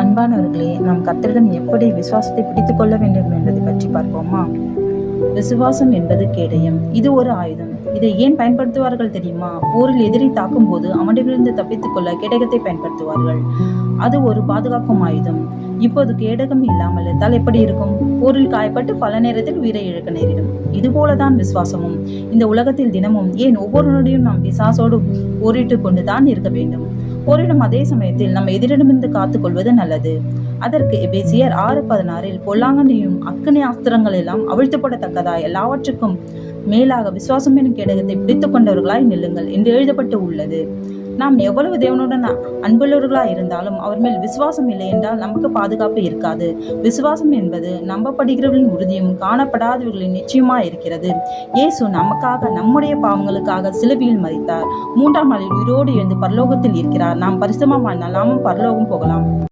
அன்பானவர்களே, நாம் கர்த்தரிடம் எப்படி விசுவாசத்தை பிடித்துக் கொள்ள வேண்டும் என்பதை பற்றி பார்ப்போமா? விசுவாசம் என்பது கேடயம். இது ஒரு ஆயுதம். இதை ஏன் பயன்படுத்துவார்கள் தெரியுமா? போரில் எதிரி தாக்கும் போது அவனிடமிருந்து தப்பித்துக் கொள்ள கேடகத்தை பயன்படுத்துவார்கள். அது ஒரு பாதுகாக்கும் ஆயுதம். இப்போது கேடகம் இல்லாமல் இருந்தால் எப்படி இருக்கும்? போரில் காயப்பட்டு பல நேரத்தில் உயிரை இழக்க நேரிடும். இதுபோலதான் விசுவாசமும். இந்த உலகத்தில் தினமும், ஏன் ஒவ்வொரு நொடியும் நாம் பிசாசோடு போரிட்டு கொண்டுதான் இருக்க வேண்டும். போரிடும் அதே சமயத்தில் நம்ம எதிரிடமிருந்து காத்துக் கொள்வது நல்லது. அதற்கு எபேசியர் 6:16 பொல்லாங்கனையும் அக்கினி அஸ்திரங்கள் எல்லாம் அவிழ்த்துப்படத்தக்கதாய் எல்லாவற்றுக்கும் மேலாக விசுவாசம் எனும் கேடகத்தை பிடித்துக் கொண்டவர்களாய் நில்லுங்கள் என்று எழுதப்பட்டு உள்ளது. நாம் எவ்வளவு தேவனுடன் அன்புள்ளவர்களாய் இருந்தாலும் அவர் மேல் விசுவாசம் இல்லை என்றால் நமக்கு பாதுகாப்பு இருக்காது. விசுவாசம் என்பது நம்பப்படுகிறவர்களின் உறுதியும் காணப்படாதவர்களின் நிச்சயமா இருக்கிறது. இயேசு நமக்காக, நம்முடைய பாவங்களுக்காக சிலுவையில் மரித்தார். 3ஆம் நாளில் உயிரோடு எழுந்து பரலோகத்தில் இருக்கிறார். நாம் பரிசுத்தமானால் நாமும் பரலோகம் போகலாம்.